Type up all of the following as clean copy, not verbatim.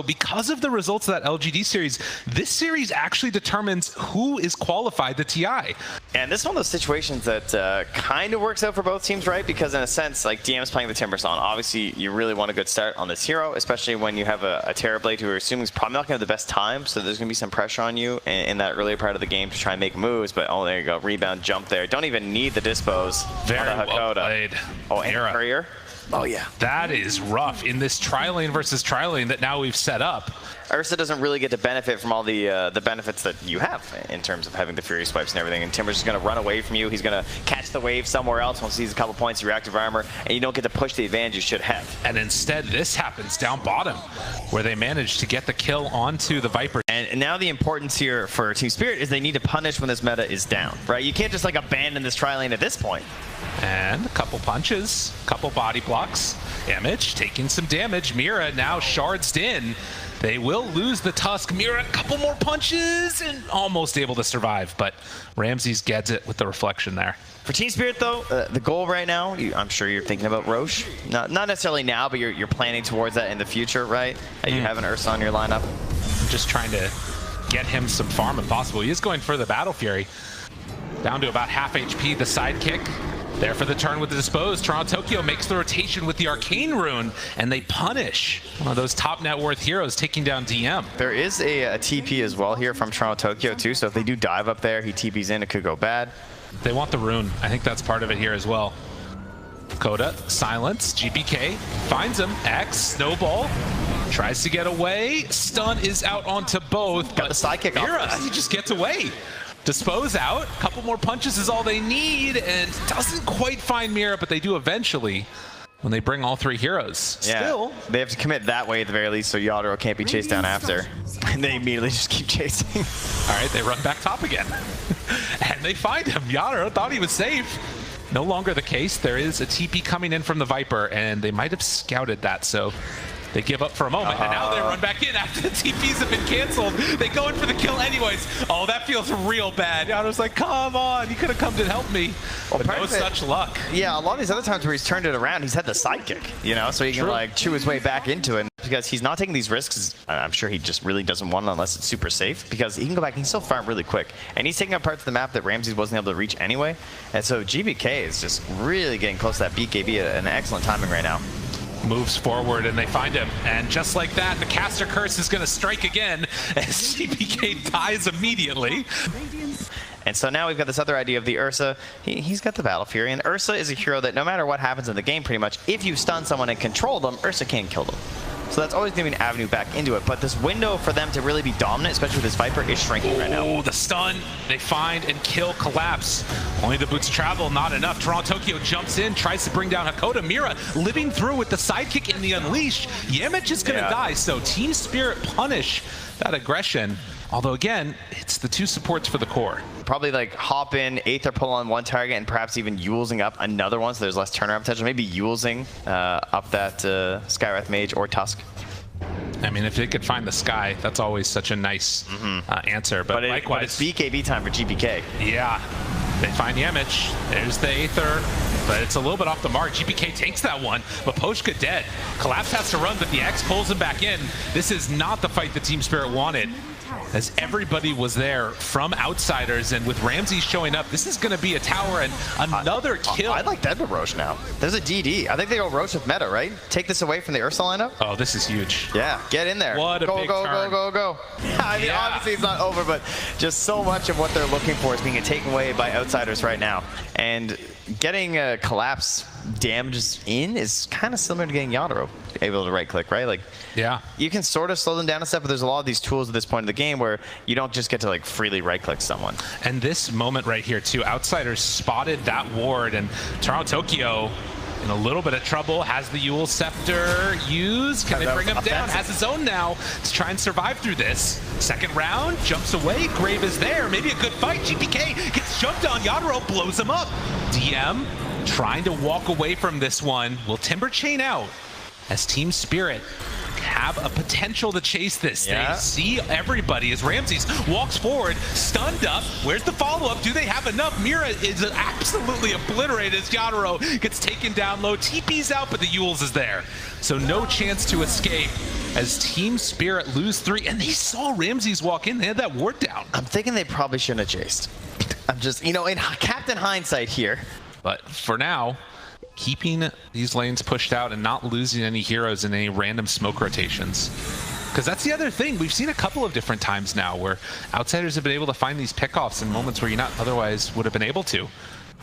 Because of the results of that LGD series, this series actually determines who is qualified to TI. And this is one of those situations that kind of works out for both teams, right? Because in a sense, like DM is playing the Timbersaw. Obviously, you really want a good start on this hero, especially when you have a Terrorblade who are assuming is probably not going to have the best time. So there's going to be some pressure on you in that earlier part of the game to try and make moves. But oh, there you go, rebound, jump there. Don't even need the dispos. Very well played. Oh, and Courier. Oh, yeah. That is rough in this tri-lane versus tri-lane that now we've set up. Ursa doesn't really get to benefit from all the benefits that you have in terms of having the Fury swipes and everything. And Timber's just going to run away from you. He's going to catch the wave somewhere else once he sees a couple points of reactive armor, and you don't get to push the advantage you should have. And instead, this happens down bottom, where they manage to get the kill onto the Viper. And now the importance here for Team Spirit is they need to punish when this meta is down, right? You can't just like abandon this tri-lane at this point. And a couple punches, couple body blocks. Image taking some damage. Mira now shards in. They will lose the Tusk. Mira, a couple more punches and almost able to survive, but Ramses gets it with the reflection there. For Team Spirit, though, the goal right now, I'm sure you're thinking about Roche. Not necessarily now, but you're planning towards that in the future, right? You have an Ursa on your lineup. I'm just trying to get him some farm if possible. He is going for the Battle Fury. Down to about half HP, the sidekick. There for the turn with the dispose. Toronto Tokyo makes the rotation with the Arcane Rune, and they punish one of those top net worth heroes taking down DM. There is a TP as well here from Toronto Tokyo too, so if they do dive up there, he TPs in, it could go bad. They want the rune. I think that's part of it here as well. Coda, silence, GBK, finds him, X, snowball, tries to get away, stun is out onto both, Got the sidekick Mira, off. he just gets away. Dispose out, a couple more punches is all they need, and doesn't quite find Mira, but they do eventually when they bring all three heroes. Yeah, Still, they have to commit that way at the very least, so Yadro can't be chased down after. And they immediately just keep chasing. All right, they run back top again. And they find him. Yadro thought he was safe. No longer the case. There is a TP coming in from the Viper, and they might have scouted that, so they give up for a moment, and now they run back in after the TPs have been canceled. They go in for the kill anyways. Oh, that feels real bad. Yadro's like, come on, you could have come to help me. Well, but no such luck. Yeah, a lot of these other times where he's turned it around, he's had the sidekick, you know, so he can like chew his way back into it. Because he's not taking these risks, I'm sure he just really doesn't want it unless it's super safe, because he can go back and he can still farm really quick. And he's taking up parts of the map that Ramses wasn't able to reach anyway. And so GBK is just really getting close to that BKB at an excellent timing right now. Moves forward and they find him, and just like that, the caster curse is going to strike again as GBK dies immediately. And so now we've got this other idea of the Ursa. He's got the Battle Fury, and Ursa is a hero that no matter what happens in the game, pretty much, if you stun someone and control them, Ursa can't kill them. So that's always going to be an avenue back into it. But this window for them to really be dominant, especially with this Viper, is shrinking right now. Oh, the stun. They find and kill Collapse. Only the boots travel, not enough. Toronto Tokyo jumps in, tries to bring down Hakoda. Mira living through with the sidekick in the Unleash. Yamich is going to die, so Team Spirit punish that aggression. Although, again, it's the two supports for the core. Probably like hop in, Aether pull on one target, and perhaps even Yulesing up another one, so there's less turnaround potential. Maybe Yulesing up that Skywrath Mage or Tusk. I mean, if they could find the Sky, that's always such a nice answer. But likewise, it's BKB time for GBK. Yeah, they find Yamich. There's the Aether, but it's a little bit off the mark. GBK takes that one, but Poshka dead. Collapse has to run, but the X pulls him back in. This is not the fight that Team Spirit wanted, as everybody was there from outsiders, and with Ramses showing up, this is going to be a tower and another kill. I like that with Roche now. There's a DD. I think they go Roche with meta, right? Take this away from the Ursa lineup. Oh, this is huge. Yeah, get in there. What a big turn. Go. I mean, obviously it's not over, but just so much of what they're looking for is being taken away by outsiders right now. And getting a Collapse damages in is kind of similar to getting Yadro able to right click, right? Like, yeah, you can sort of slow them down a step, but there's a lot of these tools at this point in the game where you don't just get to like freely right click someone. And this moment right here too, outsiders spotted that ward, and Toronto Tokyo in a little bit of trouble, has the Yule Scepter used. Can they bring him down? Has his own now to try and survive through this. Second round, jumps away, Grave is there, maybe a good fight. GPK gets jumped on, Yadro blows him up. DM trying to walk away from this one. Will Timber chain out as Team Spirit have a potential to chase this. Yeah. They see everybody as Ramses walks forward, stunned up. Where's the follow-up? Do they have enough? Mira is absolutely obliterated as Yatoro gets taken down low. TP's out, but the Yules is there. So no chance to escape as Team Spirit lose 3. And they saw Ramses walk in. They had that ward down. I'm thinking they probably shouldn't have chased. I'm just, you know, in Captain Hindsight here. But for now, keeping these lanes pushed out and not losing any heroes in any random smoke rotations. Because that's the other thing. We've seen a couple of different times now where outsiders have been able to find these pickoffs in moments where you not otherwise would have been able to.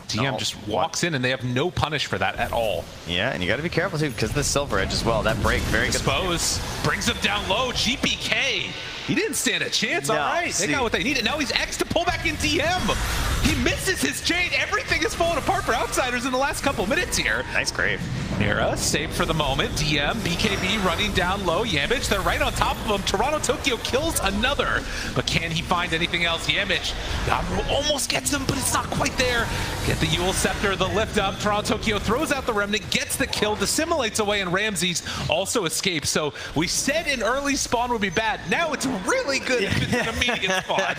DM just walks in and they have no punish for that at all. Yeah, and you got to be careful too because of the Silver Edge as well. That break, very good. Dispose brings him down low. GPK, he didn't stand a chance. No, all right, they got what they needed. Now he's X to pull back in DM. He misses his chain. Everything is falling apart for outsiders in the last couple minutes here. Nice grave. Mira saved for the moment. DM, BKB running down low. Yamich, they're right on top of him. Toronto Tokyo kills another. But can he find anything else? Yamich, Yamro almost gets him, but it's not quite there. Get the Yule Scepter, the lift up. Toronto Tokyo throws out the Remnant, gets the kill, dissimulates away, and Ramses also escapes. So we said an early spawn would be bad. Now it's really good if it's an immediate spawn.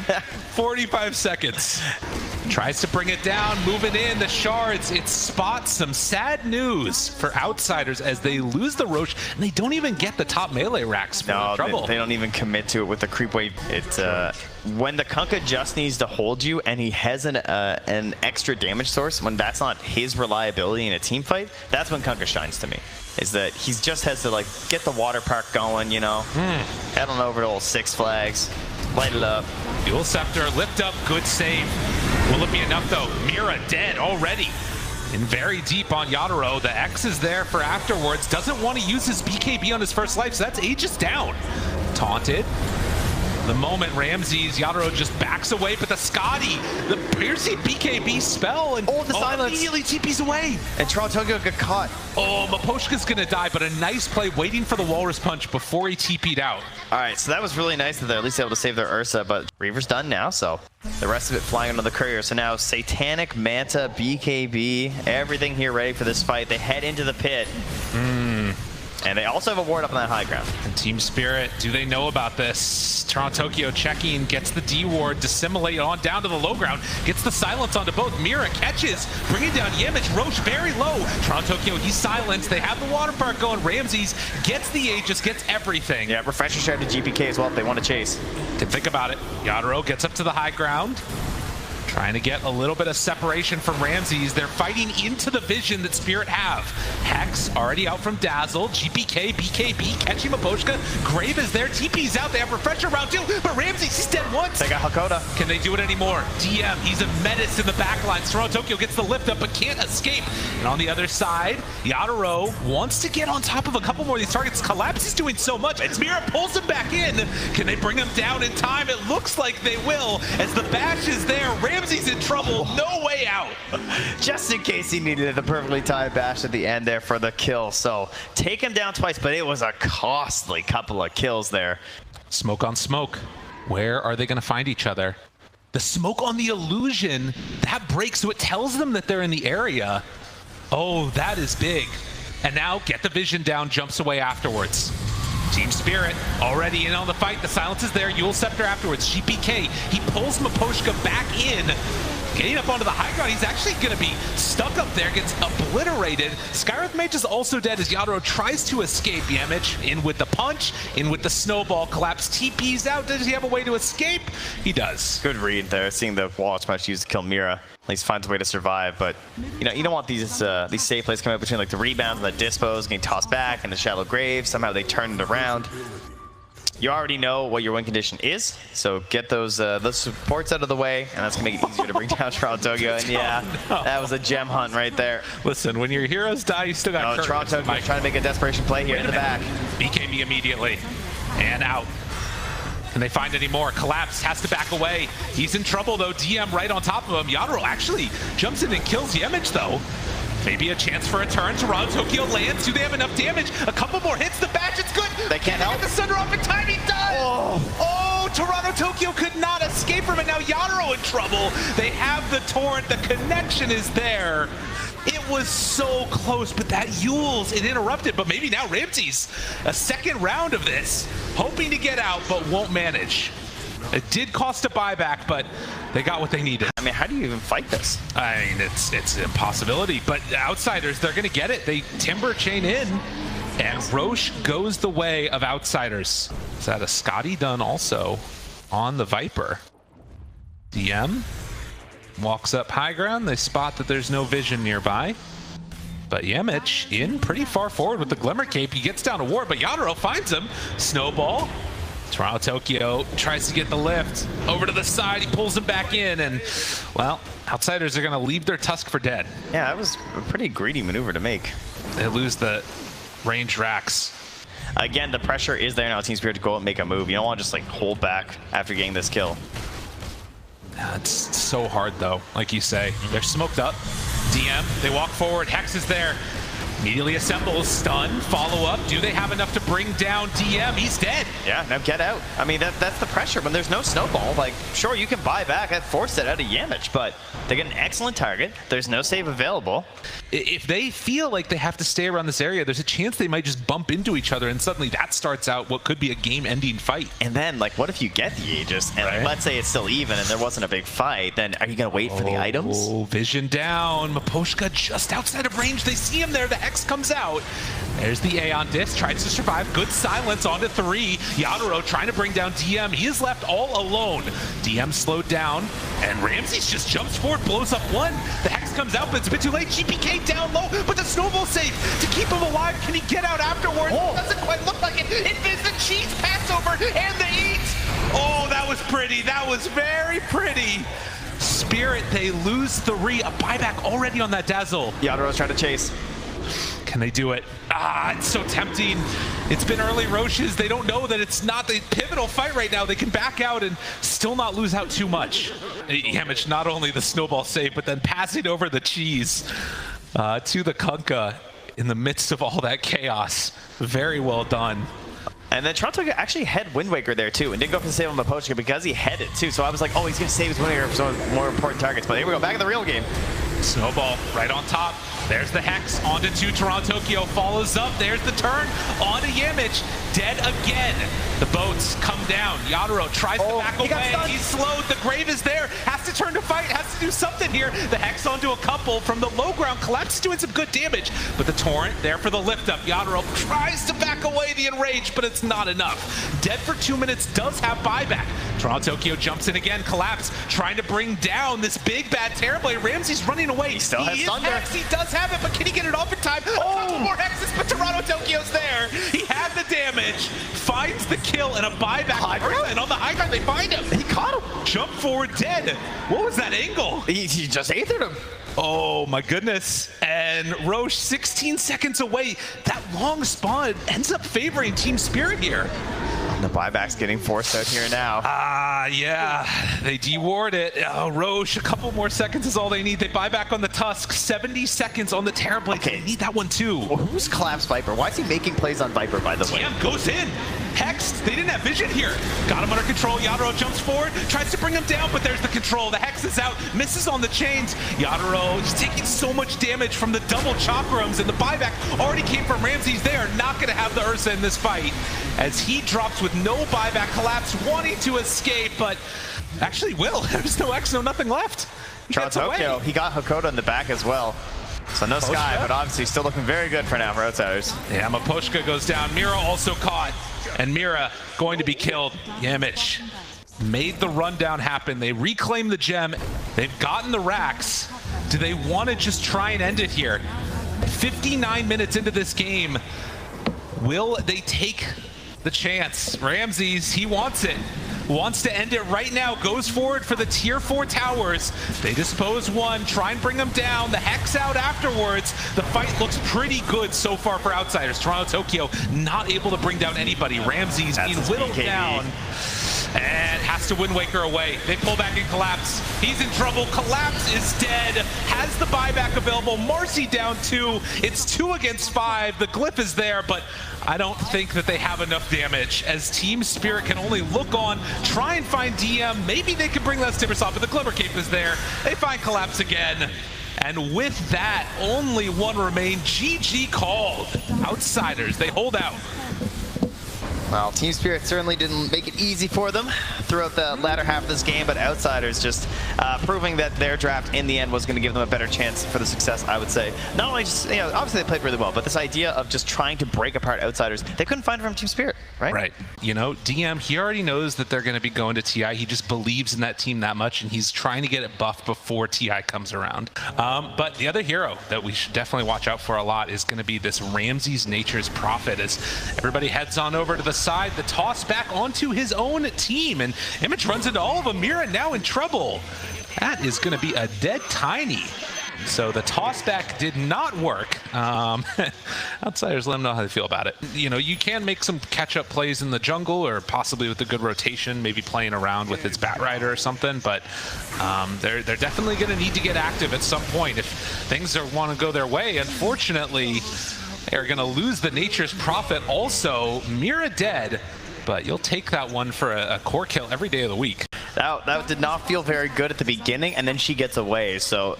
45 seconds. Tries to bring it down, moving in the shards. It spots some sad news for outsiders as they lose the Roche, and they don't even get the top melee racks for the trouble. They don't even commit to it with the creep wave. It's when the Kunkka just needs to hold you, and he has an extra damage source. When that's not his reliability in a team fight, that's when Kunkka shines to me. Is that he just has to like get the water park going, you know, head on over to old Six Flags, light it up. Dual Scepter, lift up, good save. Will it be enough though? Mira dead already. And very deep on Yatoro. The X is there for afterwards. Doesn't want to use his BKB on his first life, so that's Aegis down. Taunted. The moment Ramses, Yatoro just backs away, but the Scotty, the piercing BKB spell, and the silence immediately TP's away. And Toronto Tokyo got caught. Oh, Maposhka's gonna die, but a nice play waiting for the Walrus Punch before he TP'd out. All right, so that was really nice that they're at least able to save their Ursa, but Reaver's done now, so the rest of it flying under the courier. So now Satanic, Manta, BKB, everything here ready for this fight. They head into the pit. And they also have a ward up on that high ground. And Team Spirit, do they know about this? Toronto Tokyo checking, gets the D ward, dissimulate on down to the low ground, gets the silence onto both. Mira catches, bringing down Yamich. Roche very low. Toronto Tokyo, he's silenced. They have the water park going. Ramses gets the Aegis, gets everything. Yeah, refresher share to GPK as well if they want to chase. Can think about it. Yatoro gets up to the high ground. Trying to get a little bit of separation from Ramses. They're fighting into the vision that Spirit have. Hex already out from Dazzle. GPK, BKB, catching Maposhka. Grave is there. TP's out. They have refresher round 2, but Ramses, he's dead once. They got Hakoda. Can they do it anymore? DM, he's a menace in the backline. Toronto Tokyo gets the lift up, but can't escape. And on the other side, Yatoro wants to get on top of a couple more of these targets. Collapse is doing so much. It's Mira pulls him back in. Can they bring him down in time? It looks like they will, as the bash is there. Ramses in trouble, no way out. Just in case he needed it, the perfectly timed bash at the end there for the kill. So take him down twice, but it was a costly couple of kills there. Smoke on smoke. Where are they going to find each other? The smoke on the illusion, that breaks, so it tells them that they're in the area. Oh, that is big. And now get the vision down, jumps away afterwards. Team Spirit already in on the fight. The silence is there. Yule Scepter afterwards. GPK, he pulls Maposhka back in. Getting up onto the high ground, he's actually going to be stuck up there, gets obliterated. Skywrath Mage is also dead as Yatoro tries to escape. Yamich in with the punch, in with the snowball, collapse. TP's out. Does he have a way to escape? He does. Good read there, seeing the wall punch used to kill Mira. At least finds a way to survive, but you know you don't want these safe plays coming up between like the rebounds and the dispos, getting tossed back and the shallow grave. Somehow they turn it around. You already know what your win condition is, so get those supports out of the way, and that's gonna make it easier to bring down Toronto Tokyo. And yeah, that was a gem hunt right there. Listen, when your heroes die, you still got Toronto Tokyo trying to make a desperation play here in the back. BKB immediately and out. Can they find any more? Collapse has to back away. He's in trouble though. DM right on top of him. Yatoro actually jumps in and kills Yamich though. Maybe a chance for a turn. Toronto Tokyo lands. Do they have enough damage? A couple more hits. The bash, it's good. They can't help. Get the Sunder off in time. He does. Oh, Toronto Tokyo could not escape from it. Now Yatoro in trouble. They have the torrent. The connection is there. It That was so close, but that Yules, it interrupted. But maybe now Ramses, a second round of this, hoping to get out, but won't manage. It did cost a buyback, but they got what they needed. I mean, how do you even fight this? I mean, it's an impossibility, but Outsiders, they're going to get it. They timber chain in, and Roche goes the way of Outsiders. Is that a Scotty done also on the Viper? DM walks up high ground. They spot that there's no vision nearby. But Yemich in pretty far forward with the Glimmer Cape. He gets down to Ward, but Yadro finds him. Snowball. Toronto Tokyo tries to get the lift over to the side. He pulls him back in, and well, Outsiders are going to leave their Tusk for dead. Yeah, that was a pretty greedy maneuver to make. They lose the range racks. Again, the pressure is there now. Team Spirit to go and make a move. You don't want to just like hold back after getting this kill. It's so hard though, like you say. They're smoked up. DM, they walk forward. Hex is there. Immediately assembles, stun, follow up. Do they have enough to bring down DM? He's dead. Yeah, now get out. I mean, that's the pressure. When there's no snowball, like, sure, you can buy back. That forced it out of Yamich, but they get an excellent target. There's no save available. If they feel like they have to stay around this area, there's a chance they might just bump into each other, and suddenly that starts out what could be a game-ending fight. And then, like, what if you get the Aegis, and like, let's say it's still even and there wasn't a big fight, then are you going to wait for the items? Oh, vision down. Miposhka just outside of range. They see him there. The Hex comes out. There's the A on disc. Tries to survive. Good silence onto 3. Yadoro trying to bring down DM. He is left all alone. DM slowed down, and Ramses just jumps forward, blows up 1. The Hex comes out, but it's a bit too late. GPK down low, but the snowball safe to keep him alive. Can he get out afterwards? It doesn't quite look like it. It is the cheese Passover and the eat. Oh, that was pretty. That was very pretty. Spirit, they lose 3. A buyback already on that Dazzle. Yadoro's trying to chase. Can they do it? Ah, it's so tempting. It's been early Roches. They don't know that it's not the pivotal fight right now. They can back out and still not lose out too much. Yamich, not only the snowball save, but then passing over the cheese to the Kunkka in the midst of all that chaos. Very well done. And then Toronto actually had Wind Waker there too, and didn't go for the save on Miposhka because he had it too. So I was like, oh, he's going to save his Wind Waker for some more important targets. But here we go, back in the real game. Snowball right on top. There's the Hex onto 2. Toronto Tokyo follows up. There's the turn onto Yamich. Dead again. The boats come down. Yadoro tries to back away. He's slowed. The Grave is there. Has to turn to fight. Has to do something here. The Hex onto a couple from the low ground. Collapse is doing some good damage. But the Torrent there for the lift up. Yadoro tries to back away the Enrage, but it's not enough. Dead for 2 minutes. Does have buyback. Toronto Tokyo jumps in again. Collapse. Trying to bring down this big bad Terrorblade. Ramsey's running away. He still has Thunder. Hex. He does have it, but can he get it off in time? Oh! A couple more Hexes, but Toronto Tokyo's there. He had the damage. Finds the kill and a buyback. And on the high ground, they find him. He caught him. Jump forward dead. What was that angle? He just athered him. Oh my goodness. And Roche 16 seconds away. That long spawn ends up favoring Team Spirit here. The buyback's getting forced out here now. Yeah, they deward it. Oh, Roche, a couple more seconds is all they need. They buy back on the Tusk. 70 seconds on the Terrorblade. Okay. They need that one too. Well, who's Collapse Viper? Why is he making plays on Viper, by the way? DM goes in. Hexed. They didn't have vision here. Got him under control. Yadoro jumps forward, tries to bring him down, but there's the control. The Hex is out, misses on the chains. Yadoro is taking so much damage from the double chakrams, and the buyback already came from Ramses. They are not going to have the Ursa in this fight, as he drops with no buyback. Collapse wanting to escape, but actually will. There's no X, no nothing left. Tokyo, he got Hakoda in the back as well. So no Sky, but obviously still looking very good for now for Outsiders. Yeah, Miposhka goes down. Mira also caught, and Mira going to be killed. Yamich made the rundown happen. They reclaim the gem. They've gotten the racks. Do they want to just try and end it here? 59 minutes into this game. Will they take the chance? Ramses, he wants it. Wants to end it right now. Goes forward for the tier 4 towers. They dispose 1, try and bring them down. The Hex out afterwards. The fight looks pretty good so far for Outsiders. Toronto Tokyo not able to bring down anybody. Ramses being whittled down. And has to Wind Waker away. They pull back and Collapse. He's in trouble. Collapse is dead. Has the buyback available. Marcy down 2. It's 2 against 5. The glyph is there, but I don't think that they have enough damage, as Team Spirit can only look on, try and find DM. Maybe they can bring less Timbersaw, but the Glimmer Cape is there. They find Collapse again. And with that, only one remain. GG called. Outsiders, they hold out. Well, Team Spirit certainly didn't make it easy for them throughout the latter half of this game, but Outsiders just proving that their draft in the end was going to give them a better chance for the success, I would say. Not only just, you know, obviously they played really well, but this idea of just trying to break apart Outsiders, they couldn't find it from Team Spirit, right? Right. You know, DM, he already knows that they're going to be going to TI. He just believes in that team that much, and he's trying to get it buffed before TI comes around. But the other hero that we should definitely watch out for a lot is going to be this Ramses Nature's Prophet, as everybody heads on over to the side, the toss back onto his own team, and Image runs into all of them. Mira now in trouble. That is going to be a dead Tiny. So the toss back did not work. Outsiders, let them know how they feel about it. You know, you can make some catch-up plays in the jungle, or possibly with a good rotation, maybe playing around with his Batrider or something, but they're definitely going to need to get active at some point if things want to go their way. Unfortunately, they're going to lose the Nature's Prophet also. Mira dead, but you'll take that one for a core kill every day of the week. That did not feel very good at the beginning, and then she gets away, so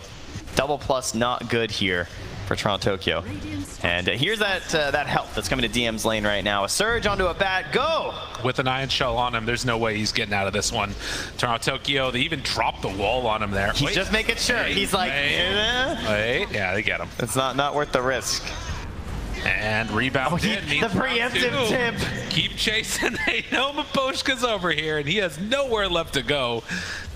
double plus not good here for Toronto Tokyo. And here's that health that's coming to DM's lane right now. A surge onto a bat, go! With an Iron Shell on him, there's no way he's getting out of this one. Toronto Tokyo, they even dropped the wall on him there. He's just making sure. He's like, wait. Yeah, they get him. It's not worth the risk. And rebound in. The preemptive tip. Keep chasing. They know Maposhka's over here, and he has nowhere left to go.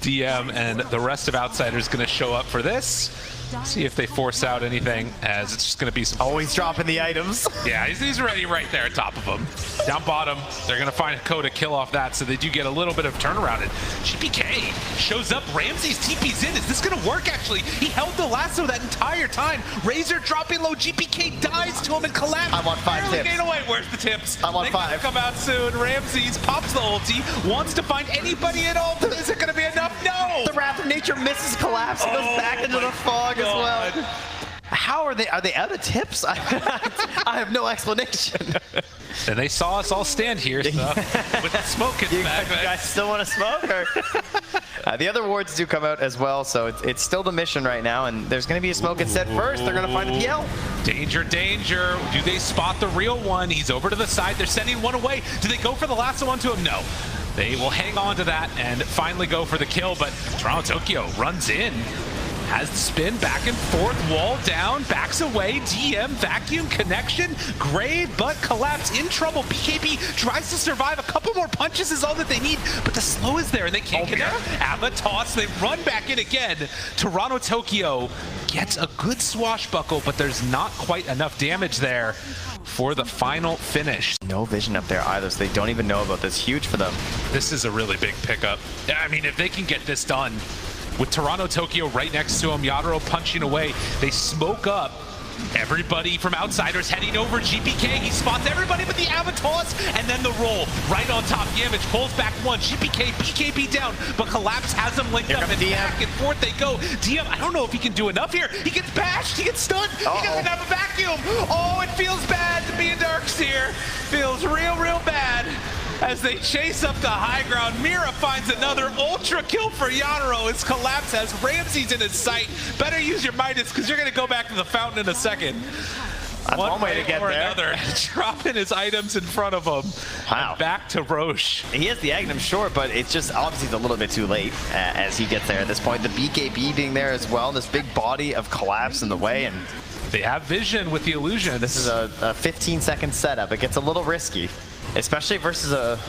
DM and the rest of Outsiders going to show up for this. See if they force out anything, as it's just going to be some... Always dropping the items. Yeah, he's already right there on top of him. Down bottom, they're going to find a Ko to kill off that, so they do get a little bit of turnaround. And GPK shows up. Ramses TP's in. Is this going to work, actually? He held the lasso that entire time. Razor dropping low. GPK dies to him and collapses. I want 5 tips. Away. Where's the tips? I want 5. They come out soon. Ramses pops the ulti, wants to find anybody at all. Is it going to be enough? No! The Wrath of Nature misses collapse and goes back into the fog as well. How are they out of tips? I have no explanation. And they saw us all stand here, so with the smoke in the back. You guys still want to smoke? Or? The other wards do come out as well, so it's still the mission right now, and there's going to be a smoke and set first. They're going to find the PL. Danger, danger. Do they spot the real one? He's over to the side. They're sending one away. Do they go for the last one to him? No. They will hang on to that and finally go for the kill, but Toronto Tokyo runs in. Has the spin, back and forth, wall down, backs away, DM, vacuum, connection, grade, but collapse, in trouble. BKB tries to survive. A couple more punches is all that they need, but the slow is there and they can't connect. Ava toss, they run back in again. Toronto Tokyo gets a good swashbuckle, but there's not quite enough damage there for the final finish. No vision up there either, so they don't even know about this. Huge for them. This is a really big pickup. I mean, if they can get this done, with Toronto Tokyo right next to him, Yadro punching away, they smoke up. Everybody from Outsiders heading over. GPK, he spots everybody but the Avatos, and then the roll right on top. Yamage pulls back one. GPK, BKB down, but Collapse has them linked up, and back and forth they go. DM, I don't know if he can do enough here. He gets bashed, he gets stunned, he doesn't have a vacuum. Oh, it feels bad to be in Darks here. Feels real bad. As they chase up the high ground, Mira finds another ultra kill for Yadro as Collapse has Ramses in his sight. Better use your Midas, because you're going to go back to the fountain in a second. That's one way to get there. Another, dropping his items in front of him. Wow. And back to Roche. He has the Agnum short, but it's just obviously it's a little bit too late as he gets there at this point. The BKB being there as well, this big body of Collapse in the way, and they have vision with the illusion. This is a 15-second setup. It gets a little risky. Especially versus a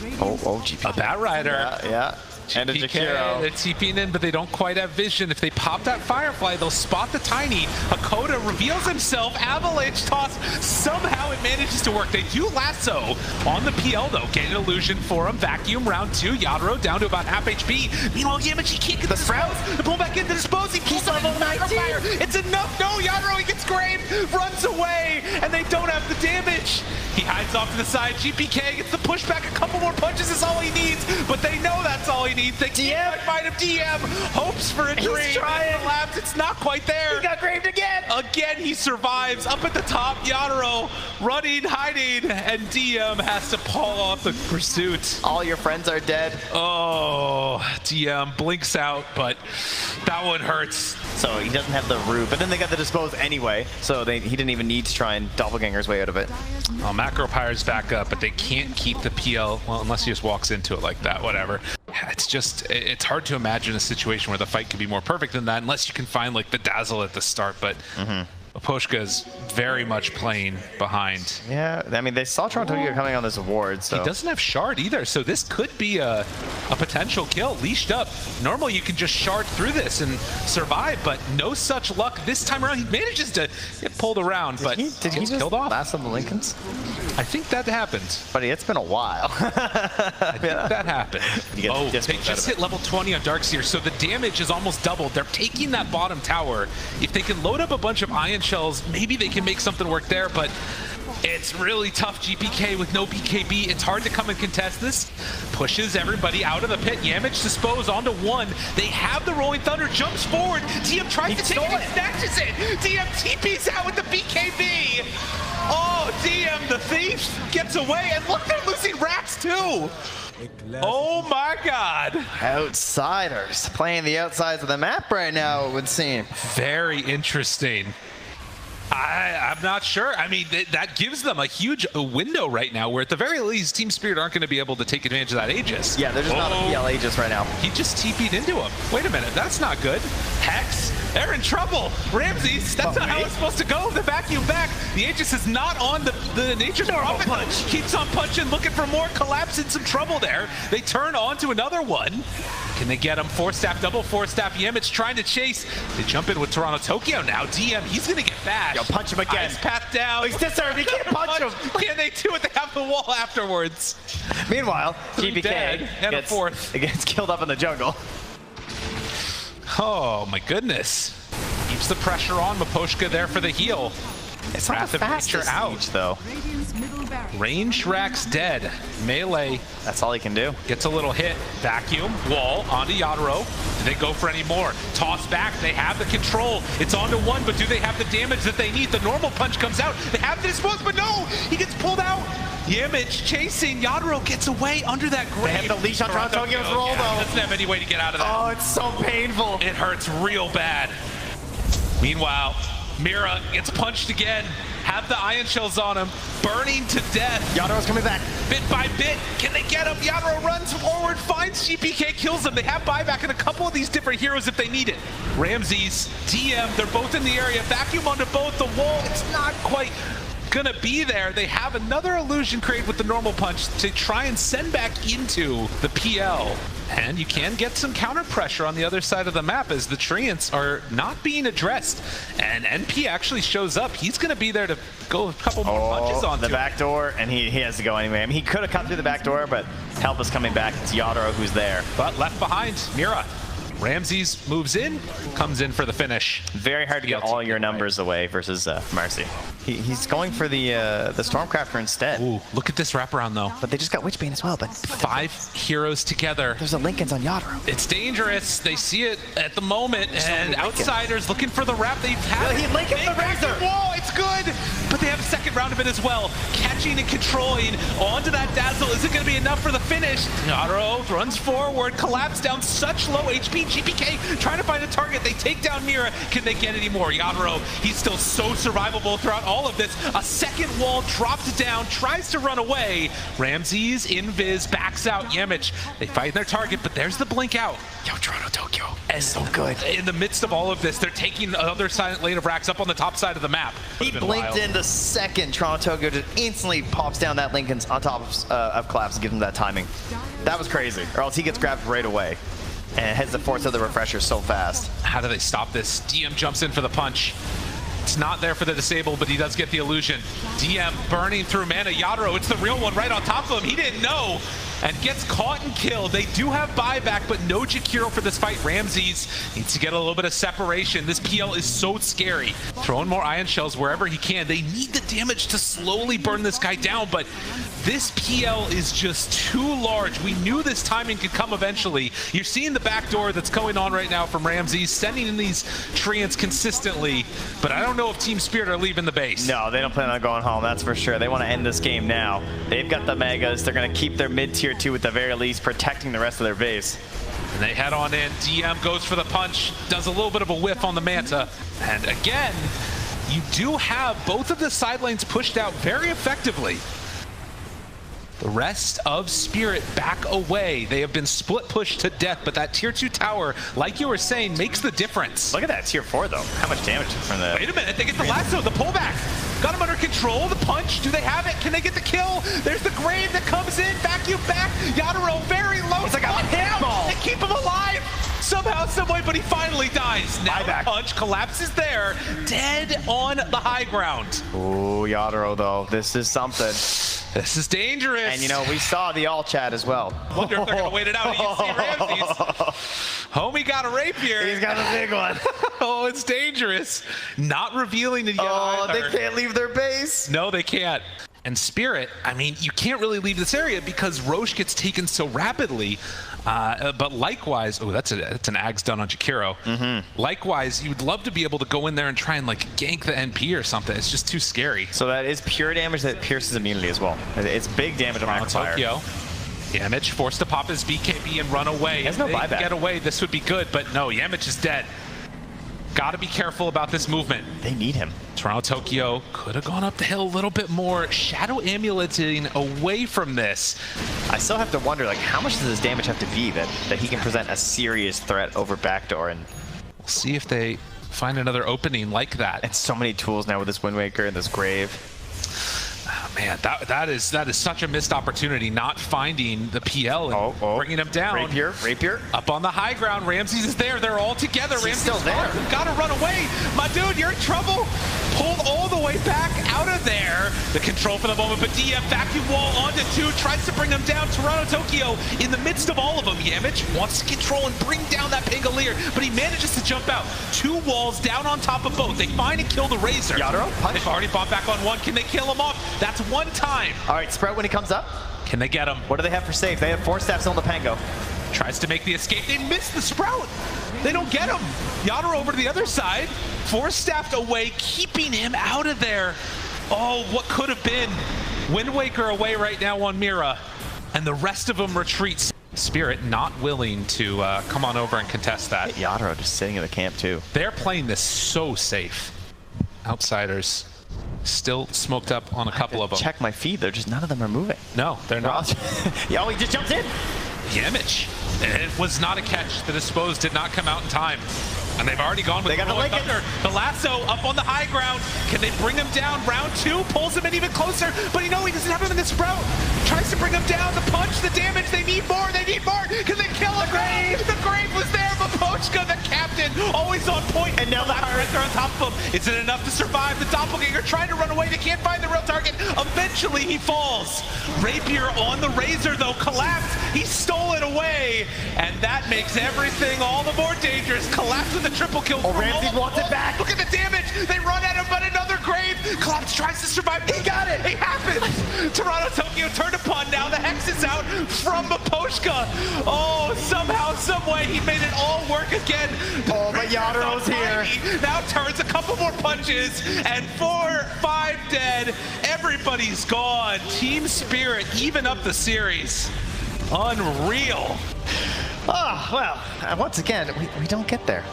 GP. A Batrider. Yeah. And a Jakiro. They're TPing in, but they don't quite have vision. If they pop that Firefly, they'll spot the Tiny. Hakoda reveals himself. Avalanche toss. Somehow it manages to work. They do lasso on the PL, though. Get an illusion for him. Vacuum round 2. Yadro down to about half HP. Meanwhile, Yamachi can't get the sprouts. They pull back in to dispose. He pulls level 19. It's enough. No, Yadro, he gets Grave. Runs away, and they don't have the damage. He hides off to the side. GPK gets the pushback. A couple more punches is all he needs, but they know that's all he needs. They can't find him. DM hopes for a dream. He's trying. Labs, it's not quite there. He got graved again. Again, he survives. Up at the top, Yadaro running, hiding, and DM has to pull off the pursuit. All your friends are dead. Oh, DM blinks out, but that one hurts. So he doesn't have the root, but then they got the dispose anyway, so he didn't even need to try and doppelganger his way out of it. Well, Macro Pyre's back up, but they can't keep the PL, well, unless he just walks into it like that, whatever. It's just, it's hard to imagine a situation where the fight could be more perfect than that, unless you can find like the dazzle at the start, but Oposhka is very much playing behind. Yeah, I mean, they saw Toronto coming on this award, so... He doesn't have Shard either, so this could be a potential kill, leashed up. Normally you can just Shard through this and survive, but no such luck this time around. He manages to get pulled around, but did he just killed off. last of the Lincolns? I think that happened. But it's been a while. I think that happened. Oh, they just hit level 20 on Darkseer, so the damage is almost doubled. They're taking that bottom tower. If they can load up a bunch of Ion Shells, maybe they can make something work there, but it's really tough GPK with no BKB. It's hard to come and contest this. Pushes everybody out of the pit. Yamich dispose onto one. They have the Rolling Thunder, jumps forward. DM tries to take it and snatches it. DM TP's out with the BKB. Oh, DM the thief gets away, and look, they're losing racks too. Oh my god. Outsiders playing the outsides of the map right now, it would seem. Very interesting. I'm not sure. I mean, that gives them a huge window right now where at the very least Team Spirit aren't going to be able to take advantage of that Aegis. Yeah, they're just not a PL Aegis right now. He just TP'd into him. Wait a minute, that's not good. Hex, they're in trouble. Ramses, that's not how it's supposed to go. The vacuum back. The Aegis is not on the Nature's Prophet. Punch. Keeps on punching, looking for more. Collapse in some trouble there. They turn on to another one. Can they get him? Four-staff, double four-staff. Yemich trying to chase. They jump in with Toronto Tokyo now. DM, he's going to get bashed. Yo, punch him again. Ice path down. He's disarmed. He can't punch him. Can they do it? They have the wall afterwards. Meanwhile, GPK gets killed up in the jungle. Oh, my goodness. Keeps the pressure on. Maposhka there for the heal. It's not the fastest out, though. Range Rack's dead. Melee. That's all he can do. Gets a little hit. Vacuum. Wall. Onto Yadaro. Do they go for any more? Toss back. They have the control. It's onto one, but do they have the damage that they need? The normal punch comes out. They have the dispose, but no! He gets pulled out. Yamich chasing. Yadaro gets away under that grave. They have the leash on Tokyo's roll, though. Doesn't have any way to get out of that. Oh, it's so painful. It hurts real bad. Meanwhile, Mira gets punched again. Have the Ion Shells on him. Burning to death. Yadaro's coming back. Bit by bit. Can they get him? Yadaro runs forward, finds GPK, kills him. They have buyback in a couple of these different heroes if they need it. Ramses, DM, they're both in the area. Vacuum onto both. The wall, it's not quite gonna be there. They have another illusion created with the normal punch to try and send back into the PL. And you can get some counter pressure on the other side of the map as the Treants are not being addressed. And NP actually shows up. He's going to be there to go a couple more punches on the back door, and he has to go anyway. I mean, he could have come through the back door, but help is coming back. It's Yadaro who's there. But left behind, Mira. Ramses moves in, comes in for the finish. Very hard to get all your numbers away versus Marcy. He's going for the Stormcrafter instead. Ooh, look at this wraparound though. But they just got Witchbane as well. But 5 heroes together. There's a Lincoln's on Yadaro. It's dangerous. They see it at the moment, and outsiders looking for the wrap. They've had Lincoln's the Razor. Wall, it's good, but they have a second round of it as well. Catching and controlling onto that dazzle. Is it going to be enough for the finish? Yadaro runs forward, collapse down, such low HP. GPK trying to find a target. They take down Mira. Can they get any more? Yadaro, he's still so survivable throughout all of this. A second wall dropped down, tries to run away. Ramses, invis, backs out. Yamich, they find their target, but there's the blink out. Yo, Toronto Tokyo is so good. In the midst of all of this, they're taking the other silent lane of racks up on the top side of the map. He blinked in the second. Toronto Tokyo just instantly pops down that Lincoln's on top of Collapse and gives him that timing. That was crazy, or else he gets grabbed right away. And it has the force of the refresher so fast. How do they stop this? DM jumps in for the punch. It's not there for the disable, but he does get the illusion. DM burning through mana. Yadaro, it's the real one right on top of him. He didn't know. And gets caught and killed. They do have buyback, but no Jakiro for this fight. Ramses needs to get a little bit of separation. This PL is so scary. Throwing more Ion Shells wherever he can. They need the damage to slowly burn this guy down, but This PL is just too large. We knew this timing could come eventually. You're seeing the backdoor that's going on right now from Ramses, sending in these treants consistently, but I don't know if Team Spirit are leaving the base. No, they don't plan on going home, that's for sure. They want to end this game now. They've got the Megas. They're going to keep their mid-tier 2 at the very least, protecting the rest of their base. And they head on in. DM goes for the punch, does a little bit of a whiff on the Manta. And again, you do have both of the side lanes pushed out very effectively. The rest of Spirit back away. They have been split pushed to death, but that tier 2 tower, like you were saying, makes the difference. Look at that tier 4 though. How much damage from the... Wait a minute, they get the lasso, the pullback. Got him under control, the punch. Do they have it? Can they get the kill? There's the grave that comes in, vacuum back. Yadaro very low. It's like a pinball. They keep him alive. Somehow, someway, but he finally dies. Now the punch collapses there, dead on the high ground. Oh, Yadaro though, this is something. This is dangerous. And you know, we saw the all chat as well. Wonder if they're gonna wait it out. You see Ramses. Homie got a rapier. He's got a big one. Oh, it's dangerous. Not revealing it yet either. They can't leave their base. No, they can't. And Spirit, I mean, you can't really leave this area because Roche gets taken so rapidly. But likewise, oh, that's an Ags done on Jakiro. Likewise, you would love to be able to go in there and try and like gank the NP or something. It's just too scary. So that is pure damage that pierces immunity as well. It's big damage on Tokyo. Yamich forced to pop his BKB and run away. He has no buyback. Get away, this would be good, but no, Yamich is dead. Gotta be careful about this movement. They need him. Toronto Tokyo could have gone up the hill a little bit more. Shadow amuleting away from this. I still have to wonder, like, how much does this damage have to be that he can present a serious threat over backdoor? And we'll see if they find another opening like that. And so many tools now with this Wind Waker and this Grave. Oh, man, that is such a missed opportunity, not finding the PL and bringing him down. Rapier. Up on the high ground, Ramses is there. They're all together. Ramses still there. Gotta run away. My dude, you're in trouble. Pulled all the way back out of there. The control for the moment, but DM vacuum wall onto 2, tries to bring him down. Toronto Tokyo in the midst of all of them. Yamich wants to control and bring down that Pangolier, but he manages to jump out. 2 walls down on top of both. They find and kill the Razor. Yadaro, punch. They've already fought back on 1. Can they kill him off? That's 1 time. All right, Sprout when he comes up. Can they get him? What do they have for safe? They have 4 steps on the Pango. Tries to make the escape. They miss the Sprout. They don't get him. Yadaro over to the other side. 4 staffed away, keeping him out of there. Oh, what could have been. Wind Waker away right now on Mira. And the rest of them retreats. Spirit not willing to come on over and contest that. Yadaro just sitting in the camp too. They're playing this so safe. Outsiders still smoked up on a couple of them. Check my feed. They're just, none of them are moving. No, they're not. Yo, he just jumped in. Yamich. It was not a catch. The dispose did not come out in time. And they've already gone with they got the Thunder. The lasso up on the high ground. Can they bring him down? Round 2 pulls him in even closer, but he doesn't have him in the Sprout. Tries to bring him down. The punch, the damage. They need more. They need more. Can they kill him? The grave was there, but Pochka, the captain, always on point. And now the Raptor on top of him. Is it enough to survive? The Doppelganger trying to run away. They can't find the real target. Eventually, he falls. Rapier on the Razor, though, collapsed. He stole it away, and that makes everything all the more dangerous. Collapse with the triple kill. Oh, Ramsey wants it back. Look at the damage. They run at him, but another grave. Collapse tries to survive. He got it. It happened. Toronto Tokyo turned upon. Now the Hex is out from Maposhka. Oh, somehow, some way, he made it all work again. Oh, but Yadaro's here. Now turns a couple more punches, and 4, 5 dead. Everybody's gone. Team Spirit even up the series. Unreal. Oh, well, once again, we don't get there.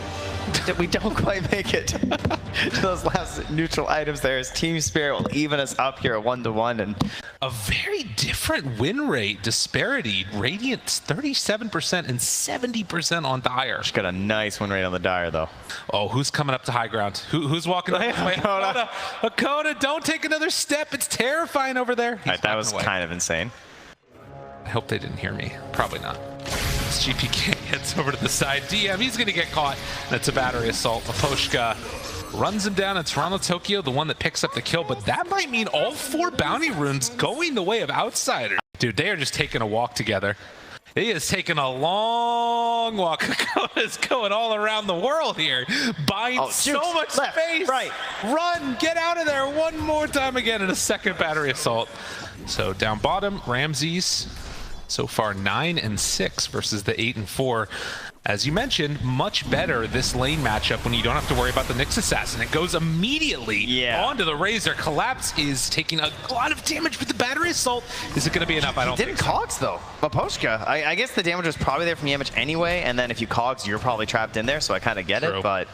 We don't quite make it to those last neutral items there as Team Spirit will even us up here at 1-1. And a very different win rate disparity. Radiant's 37% and 70% on Dire. She's got a nice win rate on the Dire, though. Oh, who's coming up to high ground? Who's walking up this way? Hakoda, don't take another step. It's terrifying over there. All right, that was kind of insane. I hope they didn't hear me. Probably not. GPK heads over to the side. DM, he's going to get caught. That's a battery assault. Maposhka runs him down. And Toronto Tokyo, the one that picks up the kill. But that might mean all 4 bounty runes going the way of Outsiders. Dude, they are just taking a walk together. He is taking a long walk. Kokona's going all around the world here, buying so much space. Right. Run, get out of there one more time again in a second battery assault. So down bottom, Ramses, so far 9 and 6 versus the 8 and 4. As you mentioned, much better this lane matchup when you don't have to worry about the Nyx Assassin. It goes immediately onto the Razor. Collapse is taking a lot of damage with the battery assault. Is it going to be enough? I don't think so. Didn't Cogs, though. Miposhka, I guess the damage was probably there from Yamich anyway, and then if you Cogs, you're probably trapped in there, so I kind of get it, but...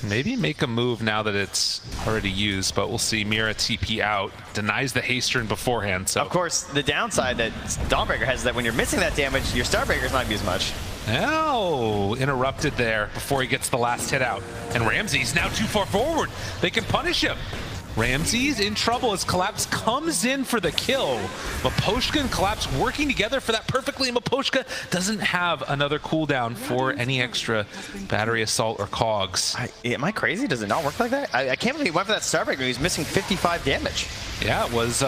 Maybe make a move now that it's already used, but we'll see. Mira TP out, denies the haste turn beforehand. So of course, the downside that Dawnbreaker has is that when you're missing that damage, your Starbreaker's not going to be as much. Oh, interrupted there before he gets the last hit out. And Ramses now too far forward. They can punish him. Ramses in trouble as Collapse comes in for the kill. Miposhka and Collapse working together for that perfectly. Miposhka doesn't have another cooldown for any extra battery assault or cogs. Am I crazy? Does it not work like that? I can't believe he went for that Starbreaker. He's missing 55 damage. Yeah, it was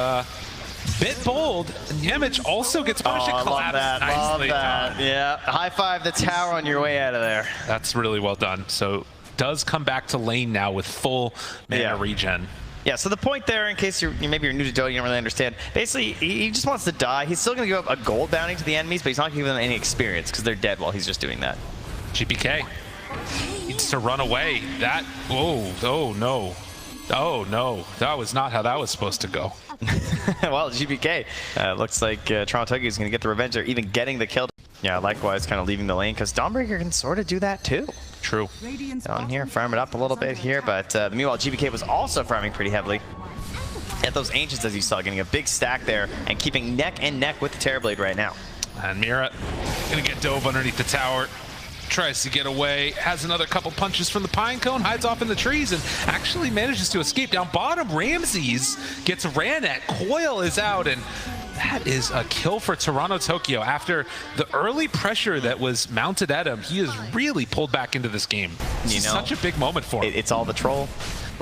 bit bold. And Yamich also gets punished at Collapse. Love that. Yeah, high five the tower on your way out of there. That's really well done. So does come back to lane now with full mana regen. Yeah, so the point there, in case maybe you're new to Dota, you don't really understand, basically, he just wants to die. He's still going to give up a gold bounty to the enemies, but he's not giving them any experience because they're dead while he's just doing that. GPK needs to run away. That, oh no. Oh no, that was not how that was supposed to go. Well, GPK, looks like Toronto Tokyo is going to get the revenge or even getting the kill. Yeah, likewise, kind of leaving the lane because Dawnbreaker can sort of do that too. True. Down here, farm it up a little bit here, but meanwhile, GPK was also farming pretty heavily. At those Ancients, as you saw, getting a big stack there and keeping neck and neck with the Terrorblade right now. And Mira gonna get dove underneath the tower. Tries to get away, has another couple punches from the pine cone, hides off in the trees, and actually manages to escape. Down bottom, Ramses gets ran at. Coil is out, and that is a kill for Toronto Tokyo. After the early pressure that was mounted at him, he is really pulled back into this game. This is such a big moment for him. It's all the troll.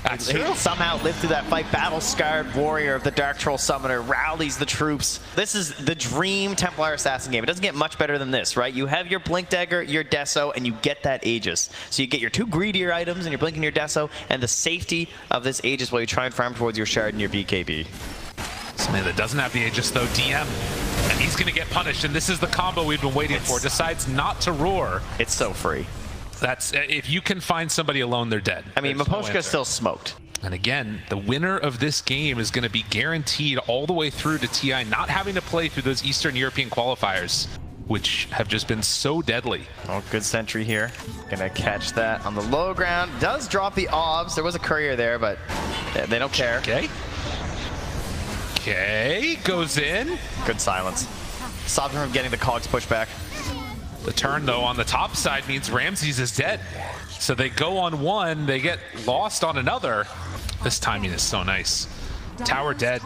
That's He true. somehow lived through that fight. Battle-scarred warrior of the Dark Troll Summoner rallies the troops. This is the dream Templar Assassin game. It doesn't get much better than this, right? You have your Blink Dagger, your Deso, and you get that Aegis. So you get your two greedier items and your Blink and your Deso, and the safety of this Aegis while you try and farm towards your Shard and your BKB. Somebody that doesn't have the Aegis, though, DM. And he's going to get punished, and this is the combo we've been waiting for. Decides not to roar. It's so free. That's if you can find somebody alone, they're dead. I mean, Miposhka's still smoked. And again, the winner of this game is going to be guaranteed all the way through to TI, not having to play through those Eastern European qualifiers, which have just been so deadly. Oh, good sentry here. Gonna catch that on the low ground. Does drop the obs. There was a courier there, but they don't care. Okay, goes in. Good silence. Stopped him from getting the cogs pushed back. The turn, though, on the top side means Ramses is dead. So they go on one, they get lost on another. This timing is so nice. Tower dead,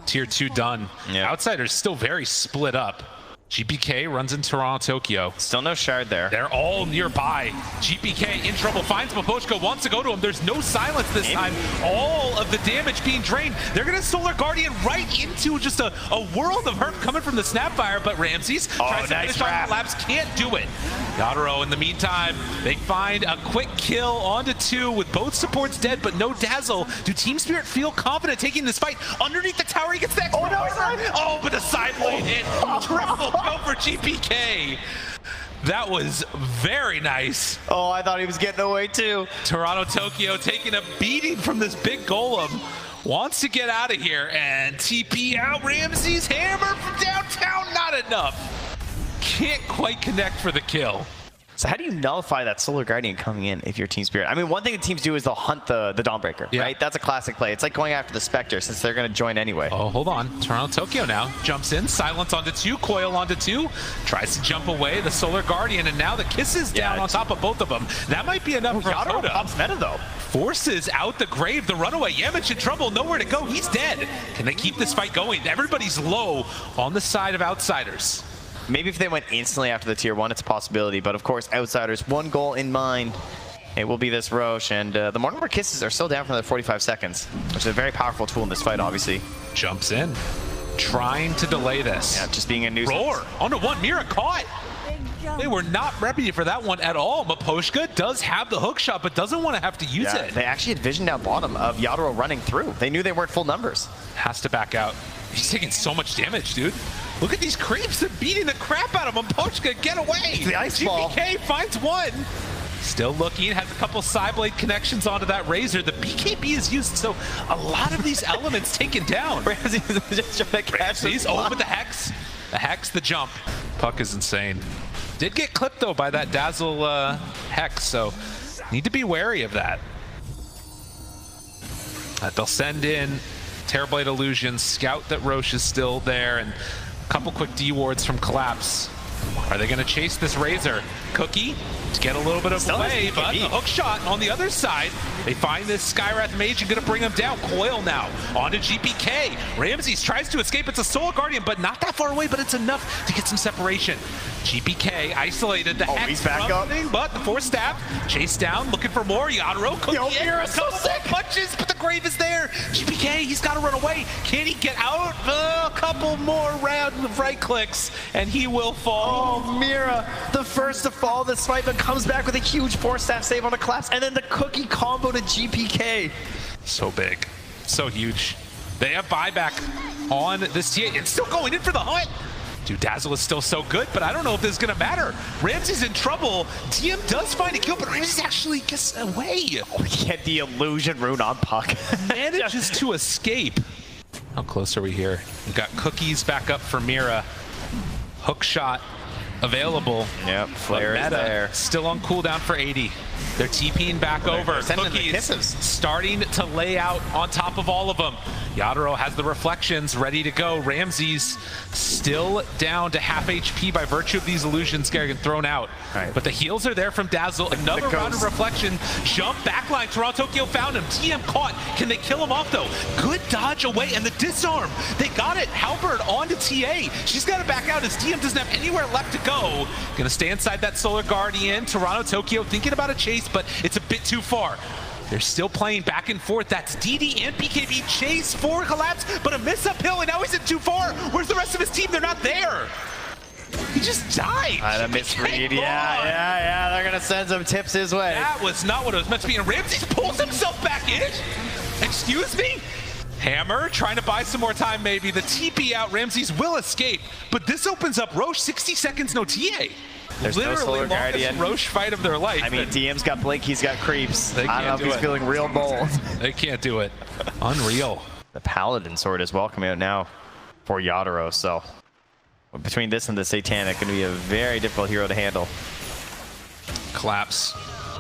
tier 2 done. Yeah. Outsiders still very split up. GPK runs in Toronto, Tokyo. Still no Shard there. They're all nearby. GPK in trouble, finds Miposhka, wants to go to him. There's no silence this time. All of the damage being drained. They're going to Solar Guardian right into just a world of hurt coming from the Snapfire, but Ramses tries to finish on Collapse, can't do it. Yadaro, in the meantime, they find a quick kill onto 2 with both supports dead, but no Dazzle. Do Team Spirit feel confident taking this fight? Underneath the tower, he gets the extra but the side lane hit. Triple go for GPK. That was very nice. Oh, I thought he was getting away too. Toronto Tokyo taking a beating from this big golem. Wants to get out of here and TP out. Ramses hammer from downtown, not enough. Can't quite connect for the kill. So how do you nullify that Solar Guardian coming in if you're Team Spirit? I mean, one thing the teams do is they'll hunt the Dawnbreaker, right? That's a classic play. It's like going after the Spectre since they're going to join anyway. Oh, hold on. Toronto Tokyo now jumps in. Silence onto 2. Coil onto 2. Tries to jump away. The Solar Guardian, and now the Kiss is down on top of both of them. That might be enough for Dota. Pops meta, though. Forces out the grave. The runaway. Yamich in trouble. Nowhere to go. He's dead. Can they keep this fight going? Everybody's low on the side of Outsiders. Maybe if they went instantly after the tier 1, it's a possibility. But of course, Outsiders, one goal in mind. It will be this Roche. And the Mortimer Kisses are still down for another 45 seconds, which is a very powerful tool in this fight, obviously. Jumps in. trying to delay this. Yeah, just being a nuisance. Roar onto one. Mira caught. They were not ready for that one at all. Miposhka does have the hook shot, but doesn't want to have to use it. They actually had vision down bottom of Yadro running through. They knew they weren't full numbers. Has to back out. He's taking so much damage, dude. Look at these creeps. They're beating the crap out of him. Miposhka, get away. The ice ball. GPK finds one. Still looking, has a couple Psyblade connections onto that Razor. The BKB is used, so a lot of these elements taken down. Ramsey's just trying to catch Ramsey's over the Hex. The Hex, the jump. Puck is insane. Did get clipped, though, by that Dazzle Hex, so need to be wary of that. They'll send in Terrorblade Illusions, scout that Roche is still there, and a couple quick D-wards from Collapse. Are they going to chase this Razor? Cookie to get a little bit of away, but the hook shot on the other side. They find this Skywrath Mage and going to bring him down. Coil now onto GPK. Ramses tries to escape. It's a Soul Guardian, but not that far away, but it's enough to get some separation. GPK isolated. The Hex back up. But the Force Staff chased down, looking for more. Yadro, Cookie, a couple more punches, but the Grave is there. GPK, he's got to run away. Can he get out? A couple more round of right clicks, and he will fall. Oh, Mira, the first to fall this fight, but comes back with a huge Force Staff save on a Collapse, and then the Cookie combo to GPK. So big, so huge. They have buyback on this TA. It's still going in for the hunt. Dude, Dazzle is still so good, but I don't know if this is going to matter. Ramsey's in trouble. DM does find a kill, but Ramsey actually gets away. Oh, he had the illusion rune on Puck. Manages to escape. How close are we here? We've got Cookies back up for Mira. Hook shot available. Yep, Flare is there. Still on cooldown for 80. They're TPing back over. Cookies starting to lay out on top of all of them. Yadro has the reflections ready to go. Ramses still down to half HP by virtue of these illusions getting thrown out. Right. But the heals are there from Dazzle. Another round of reflection. Jump backline. Toronto Tokyo found him. TM caught. Can they kill him off though? Good dodge away and the disarm. They got it. Halberd onto TA. She's got to back out as TM doesn't have anywhere left to go. Gonna stay inside that Solar Guardian. Toronto Tokyo thinking about a chase, but it's a bit too far. They're still playing back and forth. That's DD and BKB chase for Collapse, but a miss uphill, and now he's in too far. Where's the rest of his team? They're not there. He just died. That misread. Yeah. They're gonna send some tips his way. That was not what it was meant to be. And Ramsey pulls himself back in. Excuse me? Hammer trying to buy some more time, maybe. The TP out. Ramses will escape, but this opens up Roche. 60 seconds, no TA. There's literally no Solar Guardian. Roche fight of their life. I mean, DM's got Blink, he's got creeps. I don't know if he's feeling real bold. They can't do it. Unreal. The Paladin sword is well coming out now for Yadro, so between this and the Satanic, going to be a very difficult hero to handle. Collapse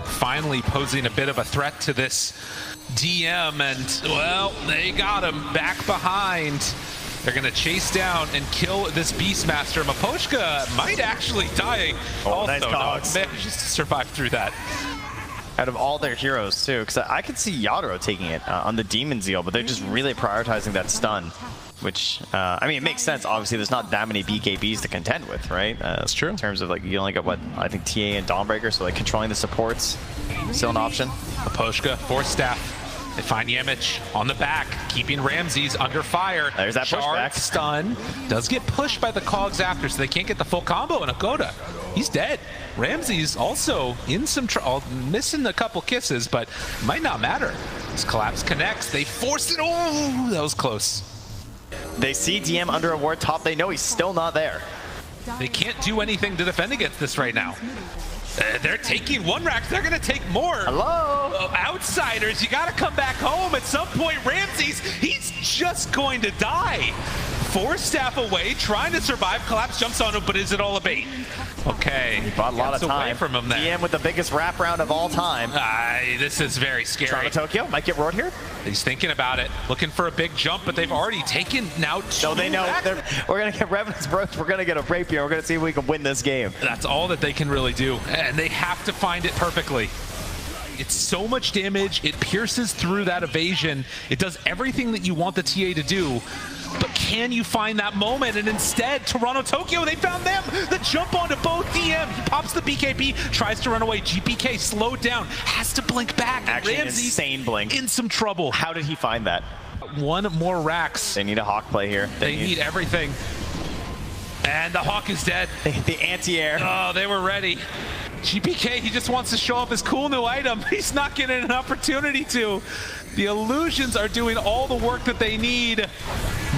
finally posing a bit of a threat to this DM, and well, they got him back behind. They're going to chase down and kill this Beastmaster. Miposhka might actually die. Nice cogs. Manages to survive through that. Out of all their heroes, too, because I could see Yadro taking it on the Demon Zeal, but they're just really prioritizing that stun, which, I mean, it makes sense. Obviously, there's not that many BKBs to contend with, right? That's true. In terms of, like, you only got, what, I think TA and Dawnbreaker, so, like, controlling the supports, still an option. Miposhka, Force Staff. They find Yemich on the back, keeping Ramses under fire. There's that pushback. Stun. Does get pushed by the cogs after, so they can't get the full combo. And Akoda, he's dead. Ramses also in some trouble, missing a couple kisses, but might not matter. This Collapse connects. They force it. Oh, that was close. They see DM under a ward top. They know he's still not there. They can't do anything to defend against this right now. They're taking one rack. They're going to take more. Hello? Outsiders, you got to come back home. At some point, Ramses, he's just going to die. Force Staff away, trying to survive. Collapse jumps on him, but is it all a bait? Okay. He bought a lot of time. Away from him there. DM with the biggest wrap round of all time. This is very scary. Toronto Tokyo might get roared here. He's thinking about it, looking for a big jump, but they've already taken now two. No, they know. We're going to get Revenant's Broach. We're going to get a Rapier. We're going to see if we can win this game. That's all that they can really do, and they have to find it perfectly. It's so much damage. It pierces through that evasion. It does everything that you want the TA to do. But can you find that moment? And instead, Toronto Tokyo, they found them. The jump onto both DM. He pops the BKB, tries to run away. GPK slowed down, has to blink back. Actually, Ramsey, insane blink. In some trouble. How did he find that? got one more Rax. They need a Hawk play here. They need everything. And the Hawk is dead. The anti-air. Oh, they were ready. GPK, he just wants to show off his cool new item. He's not getting an opportunity to. The illusions are doing all the work that they need.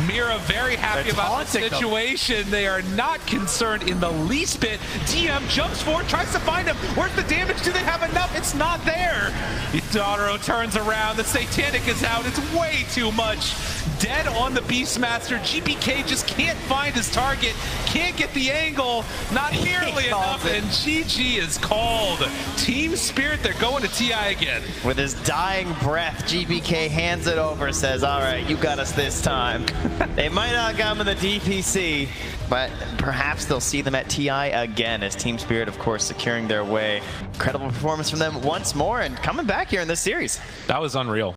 Mira very happy about the situation. They are not concerned in the least bit. DM jumps forward, tries to find him. Where's the damage? Do they have enough? It's not there. Itaro turns around. The Satanic is out. It's way too much. Dead on the Beastmaster. GPK just can't find his target. Can't get the angle. Not nearly enough. And GG is called. Team Spirit, they're going to TI again. With his dying breath, GPK hands it over, says, all right, you got us this time. They might not got him in the DPC, but perhaps they'll see them at TI again as Team Spirit, of course, securing their way. Incredible performance from them once more and coming back here in this series. That was unreal.